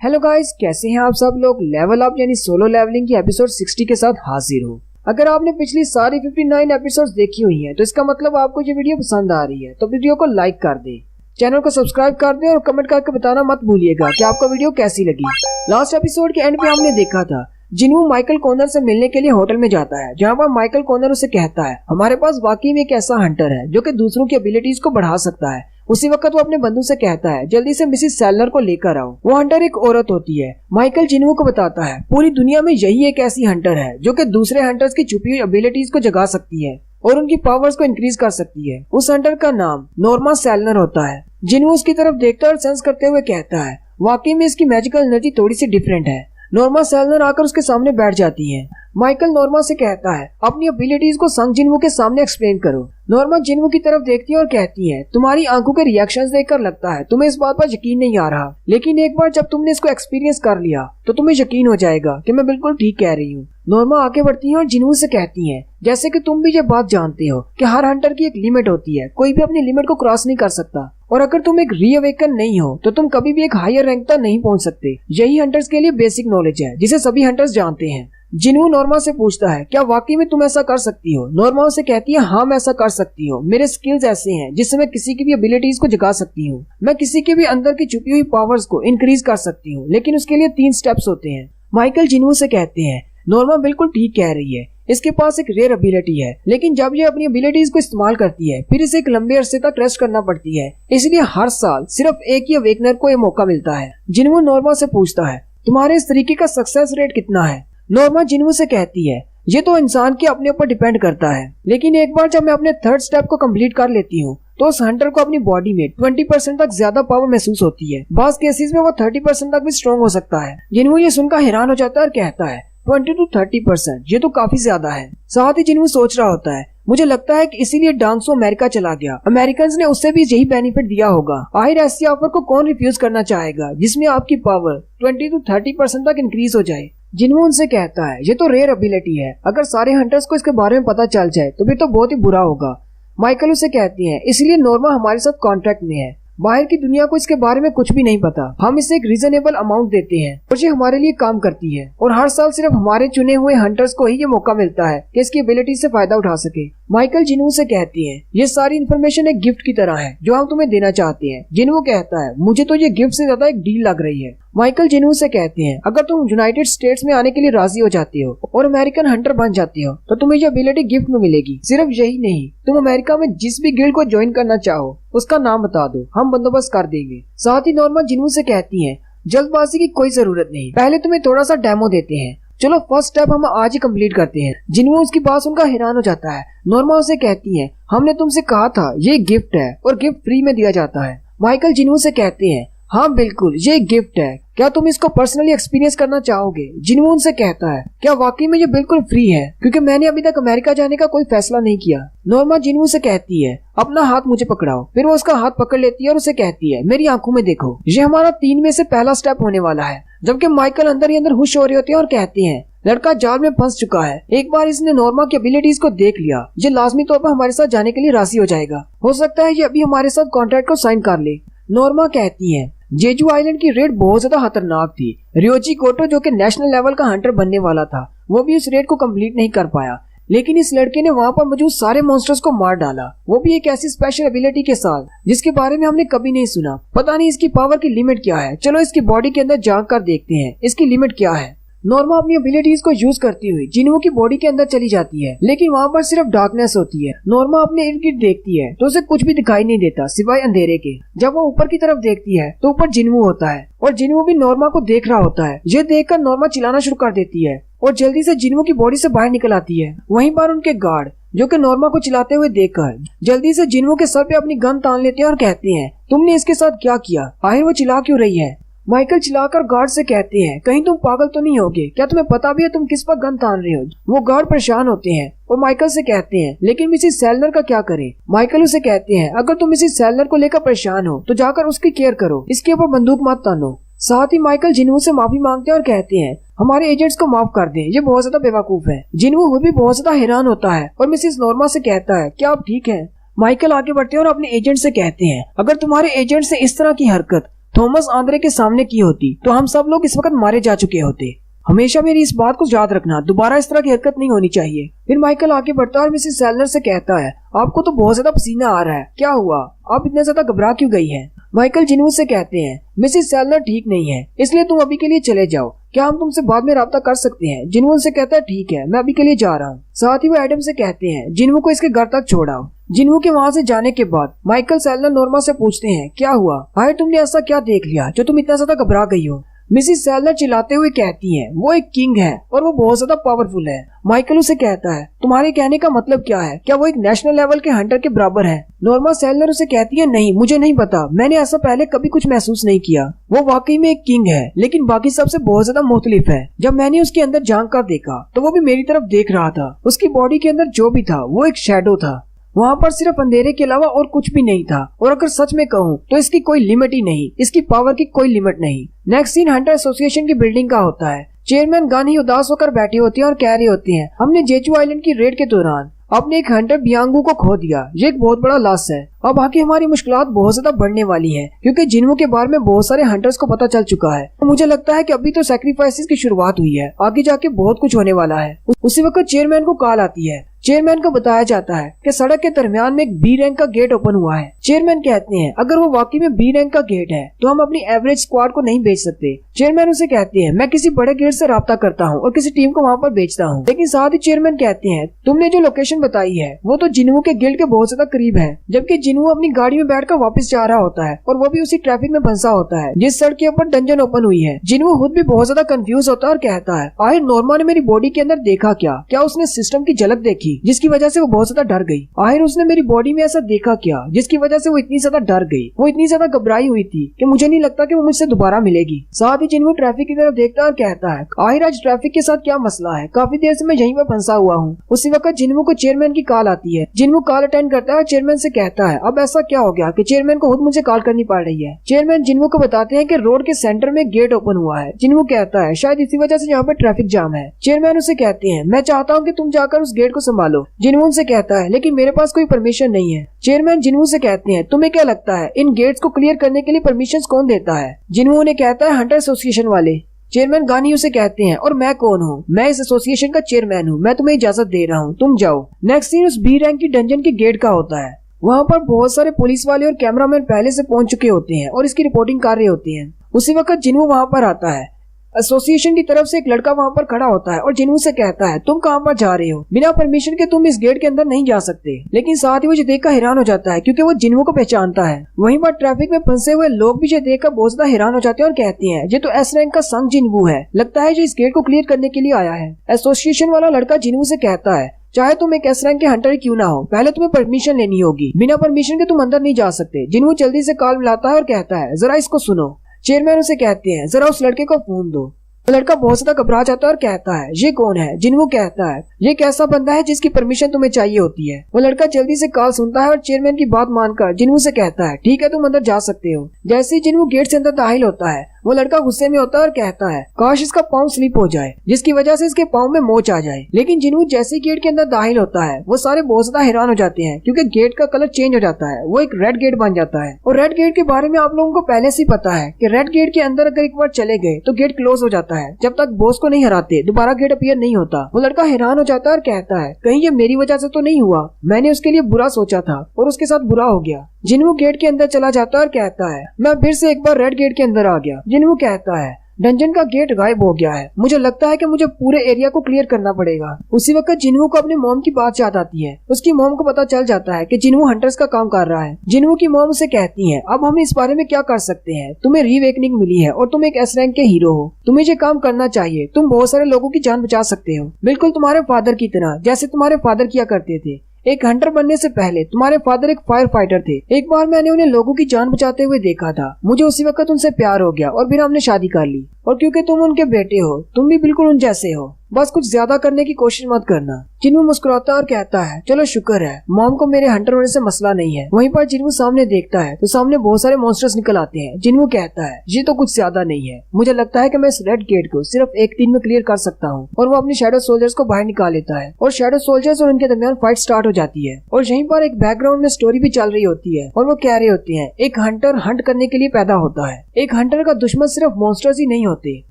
Hello guys, कैसे हैं आप सब लोग। लेवल अप यानी सोलो लेवलिंग की एपिसोड 60 के साथ हाजिर हूँ। अगर आपने पिछली सारी 59 एपिसोड्स देखी हुई हैं तो इसका मतलब आपको ये वीडियो पसंद आ रही है, तो वीडियो को लाइक कर दें, चैनल को सब्सक्राइब कर दें और कमेंट करके बताना मत भूलिएगा कि आपको वीडियो कैसी लगी। लास्ट एपिसोड के एंड पे हमने देखा था जिन्हू माइकल कॉर्नर से मिलने के लिए होटल में जाता है, जहाँ पर माइकल कॉर्नर उसे कहता है हमारे पास वाकई में एक ऐसा हंटर है जो कि दूसरों की एबिलिटीज को बढ़ा सकता है। उसी वक्त वो अपने बंधु से कहता है जल्दी से मिसिस सेलर को लेकर आओ। वो हंटर एक औरत होती है। माइकल जिन्हू को बताता है पूरी दुनिया में यही एक ऐसी हंटर है जो कि दूसरे हंटर्स की छुपी हुई एबिलिटीज को जगा सकती है और उनकी पावर्स को इंक्रीज कर सकती है। उस हंटर का नाम नॉर्मा सेलर होता है। जिन्हू उसकी तरफ देखता और सेंस करते हुए कहता है वाकई में इसकी मैजिकल एनर्जी थोड़ी सी डिफरेंट है। नॉर्मा सेलर आकर उसके सामने बैठ जाती है। माइकल नॉर्मा से कहता है अपनी एबिलिटीज को संग जिन्हू के सामने एक्सप्लेन करो। नॉर्मा जिन्हू की तरफ देखती है और कहती है तुम्हारी आंखों के रिएक्शंस देखकर लगता है तुम्हें इस बात पर यकीन नहीं आ रहा, लेकिन एक बार जब तुमने इसको एक्सपीरियंस कर लिया तो तुम्हें यकीन हो जाएगा कि मैं बिल्कुल ठीक कह रही हूँ। नॉर्मा आगे बढ़ती है और जिन्हू से कहती है जैसे कि तुम भी ये बात जानते हो कि हर हंटर की एक लिमिट होती है, कोई भी अपनी लिमिट को क्रॉस नहीं कर सकता, और अगर तुम एक रीअवेकन नहीं हो तो तुम कभी भी एक हायर रैंक तक नहीं पहुंच सकते। यही हंटर्स के लिए बेसिक नॉलेज है जिसे सभी हंटर्स जानते हैं। जिन्हू नॉर्मा से पूछता है क्या वाकई में तुम ऐसा कर सकती हो। नॉर्मा उसे कहती है हाँ मैं ऐसा कर सकती हूँ, मेरे स्किल्स ऐसे हैं जिससे मैं किसी की भी एबिलिटीज को जगा सकती हूँ, मैं किसी के भी अंदर की छुपी हुई पावर्स को इंक्रीज कर सकती हूँ, लेकिन उसके लिए 3 स्टेप्स होते हैं। माइकल जिन्हू से कहते हैं नॉर्मा बिल्कुल ठीक कह रही है, इसके पास एक रेयर एबिलिटी है, लेकिन जब ये अपनी एबिलिटीज को इस्तेमाल करती है फिर इसे एक लंबे अरसे तक रेस्ट करना पड़ती है, इसलिए हर साल सिर्फ एक ही अवेकनर को ये मौका मिलता है। जिन्हू नॉर्मा से पूछता है तुम्हारे इस तरीके का सक्सेस रेट कितना है। नॉर्मा जिन्हू से कहती है ये तो इंसान के अपने ऊपर डिपेंड करता है, लेकिन एक बार जब मैं अपने 3rd स्टेप को कंप्लीट कर लेती हूँ तो उस हंटर को अपनी बॉडी में 20% तक ज्यादा पावर महसूस होती है। बास केसेस में वो 30% तक भी स्ट्रॉन्ग हो सकता है। जिन्हू ये सुनकर हैरान हो जाता है और कहता है 20 to 30%, ये तो काफी ज्यादा है। साथ ही जिन्हू सोच रहा होता है मुझे लगता है कि इसीलिए डांसो अमेरिका चला गया, अमेरिकन ने उससे भी यही बेनिफिट दिया होगा। आखिर ऐसी ऑफर को कौन रिफ्यूज करना चाहेगा जिसमें आपकी पावर 20 to 30% तक इंक्रीज हो जाए। जिन्हू उनसे कहता है ये तो रेयर एबिलिटी है, अगर सारे हंटर्स को इसके बारे में पता चल जाए तो फिर तो बहुत ही बुरा होगा। माइकल उसे कहती है इसलिए नॉर्मा हमारे साथ कॉन्ट्रैक्ट में है, बाहर की दुनिया को इसके बारे में कुछ भी नहीं पता, हम इसे एक रीजनेबल अमाउंट देते हैं और ये हमारे लिए काम करती है, और हर साल सिर्फ हमारे चुने हुए हंटर्स को ही ये मौका मिलता है कि इसकी एबिलिटी से फायदा उठा सके। माइकल जिन्हू से कहती है ये सारी इन्फॉर्मेशन एक गिफ्ट की तरह है जो हम तुम्हें देना चाहते हैं। जिन्हू कहता है मुझे तो ये गिफ्ट से ज्यादा एक डील लग रही है। माइकल जिन्हू से कहते हैं अगर तुम यूनाइटेड स्टेट्स में आने के लिए राजी हो जाते हो और अमेरिकन हंटर बन जाते हो तो तुम्हें ये एबिलिटी गिफ्ट में मिलेगी। सिर्फ यही नहीं, तुम अमेरिका में जिस भी गिल्ड को ज्वाइन करना चाहो उसका नाम बता दो, हम बंदोबस्त कर देंगे। साथ ही नॉर्मा जिन्हू से कहती है जल्दबाजी की कोई जरूरत नहीं, पहले तुम्हें थोड़ा सा डेमो देते हैं, चलो फर्स्ट स्टेप हम आज ही कंप्लीट करते हैं। जिन्हू उसकी बात सुनकर हैरान हो जाता है। नॉर्मा उसे कहती है हमने तुमसे कहा था ये गिफ्ट है और गिफ्ट फ्री में दिया जाता है। माइकल जिन्हू से कहते हैं हाँ बिल्कुल ये गिफ्ट है, क्या तुम इसको पर्सनली एक्सपीरियंस करना चाहोगे। जिन्हू उनसे कहता है क्या वाकई में ये बिल्कुल फ्री है, क्योंकि मैंने अभी तक अमेरिका जाने का कोई फैसला नहीं किया। नॉर्मा जिन्हू से कहती है अपना हाथ मुझे पकड़ाओ। फिर वो उसका हाथ पकड़ लेती है और उसे कहती है मेरी आंखों में देखो, ये हमारा 3 में से पहला स्टेप होने वाला है। जबकि माइकल अंदर ही अंदर खुश हो रहे होते हैं और कहते हैं लड़का जाल में फंस चुका है, एक बार इसने नॉर्मा की एबिलिटीज को देख लिया, ये लाजमी तौर पर हमारे साथ जाने के लिए राजी हो जाएगा, हो सकता है ये अभी हमारे साथ कॉन्ट्रैक्ट को साइन कर ले। नॉर्मा कहती है जेजू आइलैंड की रेड बहुत ज्यादा खतरनाक थी। रियोजी कोटो जो कि नेशनल लेवल का हंटर बनने वाला था वो भी उस रेड को कंप्लीट नहीं कर पाया, लेकिन इस लड़के ने वहाँ पर मौजूद सारे मॉन्स्टर्स को मार डाला, वो भी एक ऐसी स्पेशल एबिलिटी के साथ जिसके बारे में हमने कभी नहीं सुना। पता नहीं इसकी पावर की लिमिट क्या है, चलो इसकी बॉडी के अंदर झांक कर देखते हैं इसकी लिमिट क्या है। नॉर्मा अपनी एबिलिटीज को यूज करती हुई जिन्हू की बॉडी के अंदर चली जाती है, लेकिन वहाँ पर सिर्फ डार्कनेस होती है। नॉर्मा अपने इर्द गिर्द देखती है तो उसे कुछ भी दिखाई नहीं देता सिवाय अंधेरे के। जब वो ऊपर की तरफ देखती है तो ऊपर जिन्हू होता है और जिन्हू भी नॉर्मा को देख रहा होता है। ये देखकर नॉर्मा चिल्लाना शुरू कर देती है और जल्दी से जिन्हू की बॉडी से बाहर निकल आती है। वहीं पर उनके गार्ड जो कि नॉर्मा को चिल्लाते हुए देखकर जल्दी से जिन्हू के सर पे अपनी गन तान लेते हैं और कहते हैं तुमने इसके साथ क्या किया, आखिर वो चिल्ला क्यों रही है। माइकल चिल्लाकर गार्ड से कहते हैं कहीं तुम पागल तो नहीं होगे, क्या तुम्हें पता भी है तुम किस पर गन तान रहे हो। वो गार्ड परेशान होते हैं और माइकल से कहते हैं लेकिन मिसिस सेलर का क्या करें। माइकल उसे कहते हैं अगर तुम मिसिस सेलर को लेकर परेशान हो तो जाकर उसकी केयर करो, इसके ऊपर बंदूक मत तानो। साथ ही माइकल जिन्हू से माफी मांगते हैं और कहते हैं हमारे एजेंट्स को माफ कर दें, ये बहुत ज्यादा बेवकूफ है। जिन्हू वो भी बहुत ज्यादा हैरान होता है और मिसिस नॉर्मा से कहता है क्या आप ठीक है। माइकल आगे बढ़ते हैं और अपने एजेंट से कहते हैं अगर तुम्हारे एजेंट से इस तरह की हरकत थॉमस आंद्रे के सामने की होती तो हम सब लोग इस वक्त मारे जा चुके होते। हमेशा मेरी इस बात को याद रखना, दोबारा इस तरह की हरकत नहीं होनी चाहिए। फिर माइकल आगे बढ़ता है और मिसेस सेलर से कहता है, आपको तो बहुत ज्यादा पसीना आ रहा है, क्या हुआ? आप इतने ज्यादा घबरा क्यों गई हैं? माइकल जिनवू से कहते हैं, मिसेस सेलर ठीक नहीं है, इसलिए तुम अभी के लिए चले जाओ, क्या हम तुमसे बाद में राब्ता कर सकते हैं? जिनवू से कहता है, ठीक है, मैं अभी के लिए जा रहा हूँ। साथ ही वो एडम से कहते हैं, जिनवू को इसके घर तक छोड़ाओ। जिनवू के वहाँ से जाने के बाद माइकल सेलर नॉर्मा से पूछते हैं, क्या हुआ? आखिर तुमने ऐसा क्या देख लिया जो तुम इतना ज्यादा घबरा गई हो? मिसेस सेलर चिल्लाते हुए कहती हैं, वो एक किंग है और वो बहुत ज्यादा पावरफुल है। माइकल उसे कहता है, तुम्हारे कहने का मतलब क्या है? क्या वो एक नेशनल लेवल के हंटर के बराबर है? नॉर्मा सेलर उसे कहती है, नहीं, मुझे नहीं पता, मैंने ऐसा पहले कभी कुछ महसूस नहीं किया। वो वाकई में एक किंग है, लेकिन बाकी सबसे बहुत ज्यादा मुख्तलिफ है। जब मैंने उसके अंदर झांक कर देखा तो वो भी मेरी तरफ देख रहा था। उसकी बॉडी के अंदर जो भी था वो एक शैडो था। वहाँ पर सिर्फ अंधेरे के अलावा और कुछ भी नहीं था। और अगर सच में कहूँ तो इसकी कोई लिमिट ही नहीं, इसकी पावर की कोई लिमिट नहीं। नेक्स्ट सीन हंटर एसोसिएशन की बिल्डिंग का होता है। चेयरमैन गानी उदास होकर बैठी होती है और कह रही होती हैं, हमने जेजू आइलैंड की रेड के दौरान अपने एक हंटर बियांगू को खो दिया। ये एक बहुत बड़ा लॉस है। अब आगे हमारी मुश्किलात बहुत ज्यादा बढ़ने वाली हैं, क्योंकि जिनवू के बारे में बहुत सारे हंटर्स को पता चल चुका है। तो मुझे लगता है कि अभी तो सैक्रिफाइसेस की शुरुआत हुई है, आगे जाके बहुत कुछ होने वाला है। उसी वक्त चेयरमैन को कॉल आती है। चेयरमैन को बताया जाता है कि सड़क के दरमियान में एक बी रैंक का गेट ओपन हुआ है। चेयरमैन कहते हैं, अगर वो वाकई में बी रैंक का गेट है तो हम अपनी एवरेज स्क्वाड को नहीं भेज सकते। चेयरमैन उसे कहते हैं, मैं किसी बड़े गेट से राब्ता करता हूँ और किसी टीम को वहाँ पर भेजता हूँ। लेकिन साथ ही चेयरमैन कहते हैं, तुमने जो लोकेशन बताई है वो तो जिनवू के गिल्ड के बहुत ज्यादा करीब है। जबकि जिनवू अपनी गाड़ी में बैठकर वापस जा रहा होता है और वो भी उसी ट्रैफिक में फंसा होता है जिस सड़क के ऊपर डंजन ओपन हुई है। जिनवू खुद भी बहुत ज्यादा कंफ्यूज होता है और कहता है, आखिर नॉर्मा ने मेरी बॉडी के अंदर देखा क्या उसने सिस्टम की झलक देखी जिसकी वजह से वो बहुत ज्यादा डर गई? आखिर उसने मेरी बॉडी में ऐसा देखा क्या जिसकी वजह से वो इतनी ज्यादा डर गई? वो इतनी ज्यादा घबराई हुई थी कि मुझे नहीं लगता कि वो मुझसे दोबारा मिलेगी। साथ ही जिनवू ट्रैफिक की तरफ देखता है और कहता है, आखिर आज ट्रैफिक के साथ क्या मसला है? काफी देर से मैं यहीं पर फंसा हुआ हूँ। उसी वक्त जिनवू को चेयरमैन की कॉल आती है। जिनवू कॉल अटेंड करता है और चेयरमैन से कहता है, अब ऐसा क्या हो गया कि चेयरमैन को खुद मुझे कॉल करनी पड़ रही है? चेयरमैन जिनवू को बताते हैं कि रोड के सेंटर में गेट ओपन हुआ है। जिनवू कहता है, शायद इसी वजह से यहाँ पर ट्रैफिक जाम है। चेयरमैन उसे कहते हैं, मैं चाहता हूँ कि तुम जाकर उस गेट को संभालो। जिनवू उनसे कहता है, लेकिन मेरे पास कोई परमिशन नहीं है। चेयरमैन जिनवू से कहते हैं, तुम्हें क्या लगता है इन गेट्स को क्लियर करने के लिए परमिशन कौन देता है? जिनवू उन्हें कहता है, हंटर एसोसिएशन वाले। चेयरमैन गानी उसे कहते हैं, और मैं कौन हूँ? मैं इस एसोसिएशन का चेयरमैन हूँ, मैं तुम्हें इजाजत दे रहा हूँ, तुम जाओ। नेक्स्ट सीन उस बी रैंक की डंजन के गेट का होता है। वहाँ पर बहुत सारे पुलिस वाले और कैमरामैन पहले से पहुंच चुके होते हैं और इसकी रिपोर्टिंग कर रहे होते हैं। उसी वक्त जिनवू वहाँ पर आता है। एसोसिएशन की तरफ से एक लड़का वहाँ पर खड़ा होता है और जिनवू से कहता है, तुम कहाँ पर जा रहे हो? बिना परमिशन के तुम इस गेट के अंदर नहीं जा सकते। लेकिन साथ ही वो ये देखकर हैरान हो जाता है क्योंकि वो जिनवू को पहचानता है। वहीं पर ट्रैफिक में फंसे हुए लोग भी ये देखकर बहुत ज्यादा हैरान हो जाते हैं और कहते हैं, ये तो एस रैंक का संग जिनवू है, लगता है ये इस गेट को क्लियर करने के लिए आया है। एसोसिएशन वाला लड़का जिनवू से कहता है, चाहे तुम एक एस रैंक के हंटर क्यों ना हो, पहले तुम्हें परमिशन लेनी होगी, बिना परमिशन के तुम अंदर नहीं जा सकते। जिनवू जल्दी से कॉल मिलाता है और कहता है, जरा इसको सुनो। चेयरमैन उसे कहते हैं, जरा उस लड़के को फोन दो। लड़का बहुत ज्यादा घबरा जाता है और कहता है, ये कौन है? जिनवू कहता है, ये कैसा बंदा है जिसकी परमिशन तुम्हें चाहिए होती है? वो लड़का जल्दी से कॉल सुनता है और चेयरमैन की बात मानकर जिनवू से कहता है, ठीक है, तुम अंदर जा सकते हो। जैसे ही जिनवू गेट से अंदर दाखिल होता है, वो लड़का गुस्से में होता है और कहता है, काश इसका पाँव स्लिप हो जाए जिसकी वजह से इसके पाँव में मोच आ जाए। लेकिन जिनवू जैसे ही गेट के अंदर दाखिल होता है, वो सारे बहुत ज्यादा हैरान हो जाते हैं क्योंकि गेट का कलर चेंज हो जाता है, वो एक रेड गेट बन जाता है। और रेड गेट के बारे में आप लोगों को पहले से ही पता है कि रेड गेट के अंदर अगर एक बार चले गए तो गेट क्लोज हो जाता है। जब तक बॉस को नहीं हराते दोबारा गेट अपीयर नहीं होता। वो लड़का हैरान हो जाता है और कहता है, कहीं ये मेरी वजह से तो नहीं हुआ? मैंने उसके लिए बुरा सोचा था और उसके साथ बुरा हो गया। जिनवू गेट के अंदर चला जाता है और कहता है, मैं फिर से एक बार रेड गेट के अंदर आ गया। जिनवू कहता है, डंजन का गेट गायब हो गया है, मुझे लगता है कि मुझे पूरे एरिया को क्लियर करना पड़ेगा। उसी वक्त जिनवू को अपने मॉम की बात याद आती है। उसकी मॉम को पता चल जाता है कि जिनवू हंटर्स का काम कर रहा है। जिनवू की मॉम उसे कहती है, अब हम इस बारे में क्या कर सकते हैं? तुम्हें रीवेकनिंग मिली है और तुम एक एस रैंक के हीरो हो, तुम्हें ये काम करना चाहिए। तुम बहुत सारे लोगों की जान बचा सकते हो, बिल्कुल तुम्हारे फादर की तरह, जैसे तुम्हारे फादर किया करते थे। एक हंटर बनने से पहले तुम्हारे फादर एक फायर फाइटर थे। एक बार मैंने उन्हें लोगों की जान बचाते हुए देखा था, मुझे उसी वक्त उनसे प्यार हो गया और फिर हमने शादी कर ली। और क्योंकि तुम उनके बेटे हो, तुम भी बिल्कुल उन जैसे हो। बस कुछ ज्यादा करने की कोशिश मत करना। जिन्हू मुस्कुराता और कहता है चलो शुक्र है मॉम को मेरे हंटर होने से मसला नहीं है। वहीं पर जिन्हू सामने देखता है तो सामने बहुत सारे मॉन्स्टर्स निकल आते हैं। जिन्हू कहता है ये तो कुछ ज्यादा नहीं है, मुझे लगता है कि मैं इस रेड गेट को सिर्फ एक दिन में क्लियर कर सकता हूँ। और वो अपने शैडो सोल्जर्स को बाहर निकाल लेता है और शैडो सोल्जर्स और उनके दरमियान फाइट स्टार्ट हो जाती है। और यहीं पर एक बैकग्राउंड में स्टोरी भी चल रही होती है और वो कह रहे होते हैं एक हंटर हंट करने के लिए पैदा होता है। एक हंटर का दुश्मन सिर्फ मॉन्स्टर्स ही नहीं होते,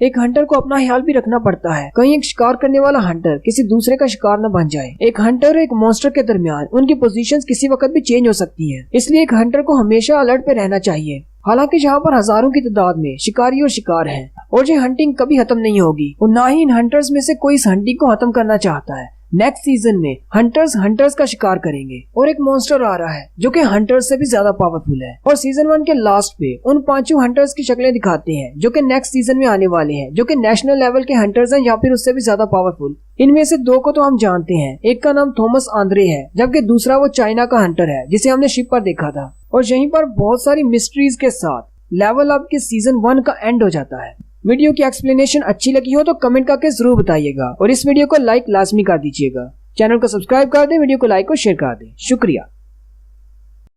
एक हंटर को अपना ख्याल भी रखना पड़ता है, कहीं एक शिकार करने वाला हंटर किसी दूसरे का शिकार न बन जाए। एक हंटर और एक मॉन्स्टर के दरमियान उनकी पोजीशंस किसी वक्त भी चेंज हो सकती हैं, इसलिए एक हंटर को हमेशा अलर्ट पे रहना चाहिए। हालांकि यहाँ पर हजारों की तादाद में शिकारी और शिकार हैं और ये हंटिंग कभी खत्म नहीं होगी और ना ही इन हंटर्स में से कोई इस हंटिंग को खत्म करना चाहता है। नेक्स्ट सीजन में हंटर्स का शिकार करेंगे और एक मॉन्स्टर आ रहा है जो कि हंटर्स से भी ज्यादा पावरफुल है। और सीजन 1 के लास्ट पे उन 5 हंटर्स की शक्लें दिखाते हैं जो कि नेक्स्ट सीजन में आने वाले हैं, जो कि नेशनल लेवल के हंटर्स हैं या फिर उससे भी ज्यादा पावरफुल। इनमें से 2 को तो हम जानते हैं, एक का नाम थॉमस आंद्रे है जबकि दूसरा वो चाइना का हंटर है जिसे हमने शिप पर देखा था। और यहीं पर बहुत सारी मिस्ट्रीज के साथ लेवल अप के सीजन 1 का एंड हो जाता है। वीडियो की एक्सप्लेनेशन अच्छी लगी हो तो कमेंट करके जरूर बताइएगा और इस वीडियो को लाइक लाजमी कर दीजिएगा। चैनल को सब्सक्राइब कर दें, वीडियो को लाइक और शेयर कर दें। शुक्रिया।